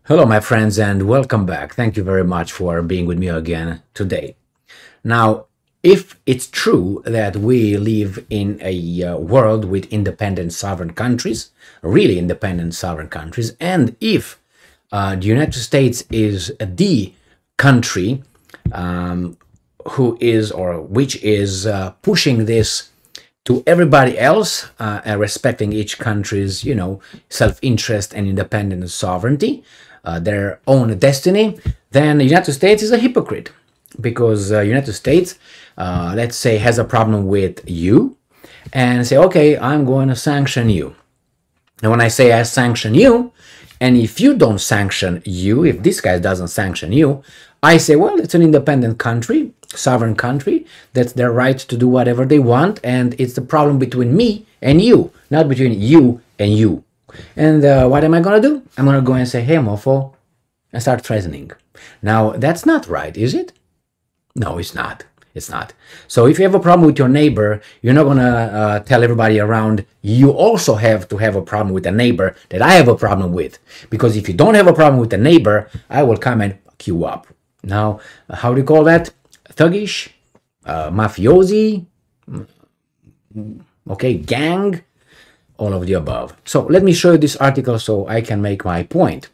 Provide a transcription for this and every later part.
Hello, my friends, and welcome back. Thank you very much for being with me again today. Now, if it's true that we live in a world with independent sovereign countries, really independent sovereign countries, and if the United States is the country who is or which is pushing this to everybody else, respecting each country's, self-interest and independent sovereignty, their own destiny, then the United States is a hypocrite, because United States, let's say, has a problem with you and say, okay, I'm going to sanction you. And when I say I sanction you, and if you don't sanction you, if this guy doesn't sanction you, I say, well, it's an independent country, sovereign country, that's their right to do whatever they want, and it's the problem between me and you, not between you and you. And what am I going to do? I'm going to go and say, hey, mofo, and start threatening. Now, that's not right, is it? No, it's not. It's not. So if you have a problem with your neighbor, you're not going to tell everybody around, you also have to have a problem with a neighbor that I have a problem with. Because if you don't have a problem with a neighbor, I will come and fuck you up. Now, how do you call that? Thuggish? Mafiosi? Okay, gang? All of the above. So let me show you this article so I can make my point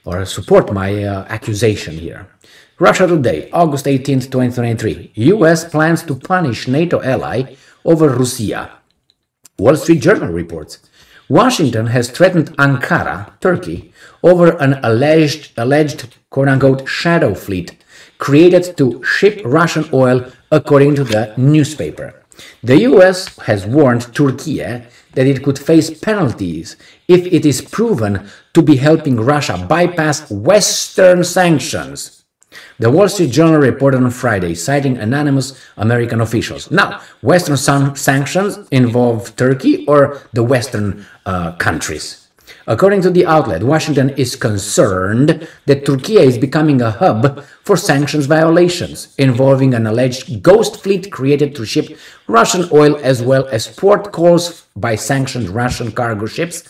or support my accusation here. Russia Today, August 18th, 2023. US plans to punish NATO ally over Russia. Wall Street Journal reports. Washington has threatened Ankara, Turkey, over an alleged quote-unquote shadow fleet created to ship Russian oil, according to the newspaper. The US has warned Türkiye that it could face penalties if it is proven to be helping Russia bypass Western sanctions. The Wall Street Journal reported on Friday, citing anonymous American officials. Now, Western sanctions involve Turkey or the Western countries. According to the outlet, Washington is concerned that Turkey is becoming a hub for sanctions violations, involving an alleged ghost fleet created to ship Russian oil, as well as port calls by sanctioned Russian cargo ships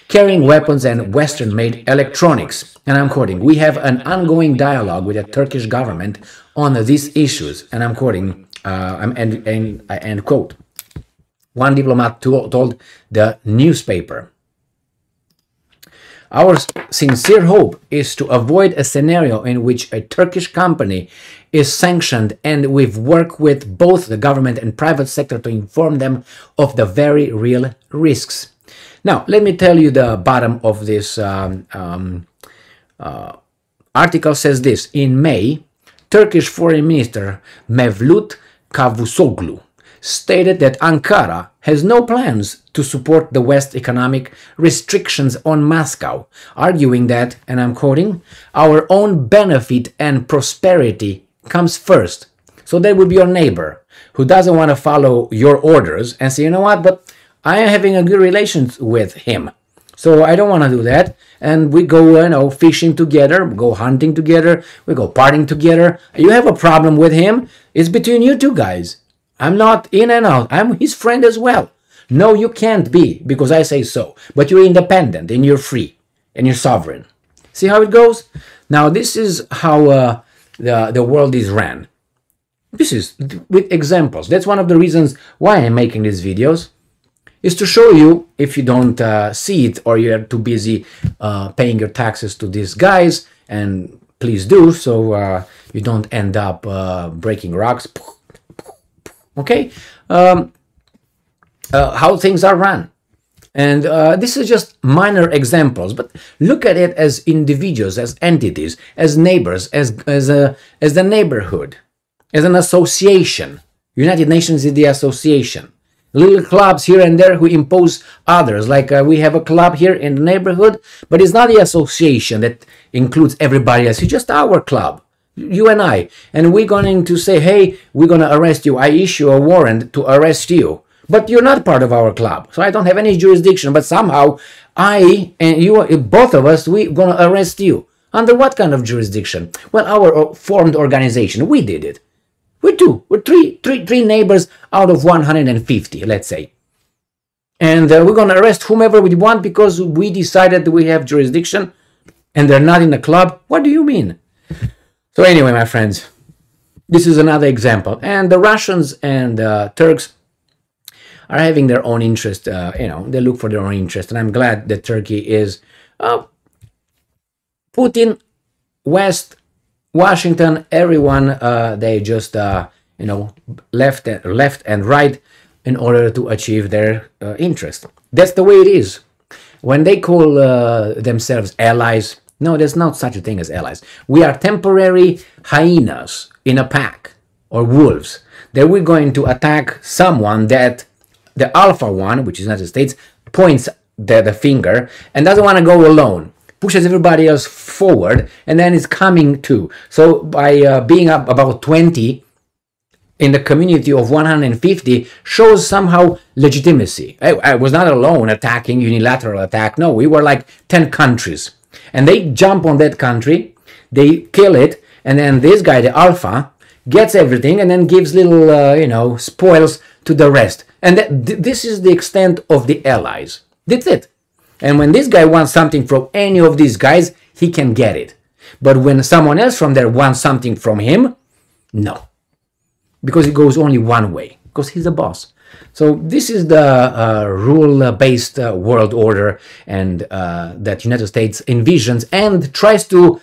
carrying weapons and Western-made electronics. And I'm quoting, "We have an ongoing dialogue with the Turkish government on these issues." And I'm quoting, end quote. One diplomat told the newspaper, "Our sincere hope is to avoid a scenario in which a Turkish company is sanctioned, and we've worked with both the government and private sector to inform them of the very real risks." Now, let me tell you the bottom of this article says this. In May, Turkish Foreign Minister Mevlut Cavusoglu stated that Ankara has no plans to support the West's economic restrictions on Moscow, arguing that, and I'm quoting, "our own benefit and prosperity comes first." So that would be your neighbor who doesn't want to follow your orders and say, you know what, but I am having a good relations with him, so I don't want to do that. And we go, fishing together, we go hunting together, we go partying together. You have a problem with him, it's between you two guys. I'm not in and out. I'm his friend as well. No, you can't be, because I say so. But you're independent and you're free and you're sovereign. See how it goes? Now, this is how the world is ran. This is with examples. That's one of the reasons why I'm making these videos, is to show you, if you don't see it or you're too busy paying your taxes to these guys, and please do, so you don't end up breaking rocks. Okay, how things are run. And this is just minor examples, but look at it as individuals, as entities, as neighbors, as the neighborhood, as an association. United Nations is the association. Little clubs here and there who impose others, like we have a club here in the neighborhood, but it's not the association that includes everybody else. It's just our club. You and I, and we're going to say, hey, we're going to arrest you. I issue a warrant to arrest you, but you're not part of our club, so I don't have any jurisdiction, but somehow I and you, both of us, we're going to arrest you. Under what kind of jurisdiction? Well, our formed organization, we did it. We're two, we're three neighbors out of 150, let's say. And we're going to arrest whomever we want because we decided we have jurisdiction. and they're not in the club? What do you mean? So anyway, my friends, this is another example. And the Russians and Turks are having their own interest. They look for their own interest. And I'm glad that Turkey is Putin, West, Washington, everyone, they just, left and right in order to achieve their interest. That's the way it is. When they call themselves allies, no, there's not such a thing as allies. We are temporary hyenas in a pack, or wolves, that we're going to attack someone that the alpha one, which is United States, points the finger and doesn't want to go alone, pushes everybody else forward, and then is coming too. So by being up about 20 in the community of 150 shows somehow legitimacy. I was not alone attacking, unilateral attack. No, we were like 10 countries. And they jump on that country, they kill it, and then this guy, the alpha, gets everything and then gives little, spoils to the rest. And this is the extent of the allies. That's it. And when this guy wants something from any of these guys, he can get it. But when someone else from there wants something from him, no. Because it goes only one way, because he's the boss. So this is the rule-based world order, and that United States envisions and tries to,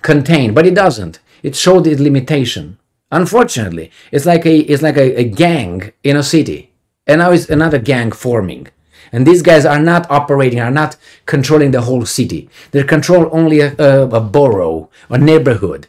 contain, but it doesn't. It showed its limitation. Unfortunately, it's like a gang in a city, and now it's another gang forming. And these guys are not operating, are not controlling the whole city. They control only a borough, a neighborhood.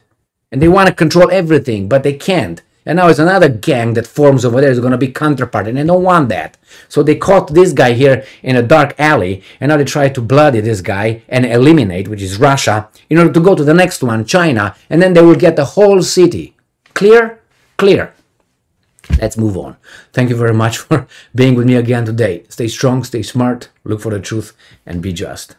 And they want to control everything, but they can't. And now it's another gang that forms over there is going to be counterpart, and they don't want that. So they caught this guy here in a dark alley, and now they try to bloody this guy and eliminate, which is Russia, in order to go to the next one, China, and then they will get the whole city. Clear? Clear. Let's move on. Thank you very much for being with me again today. Stay strong, stay smart, look for the truth, and be just.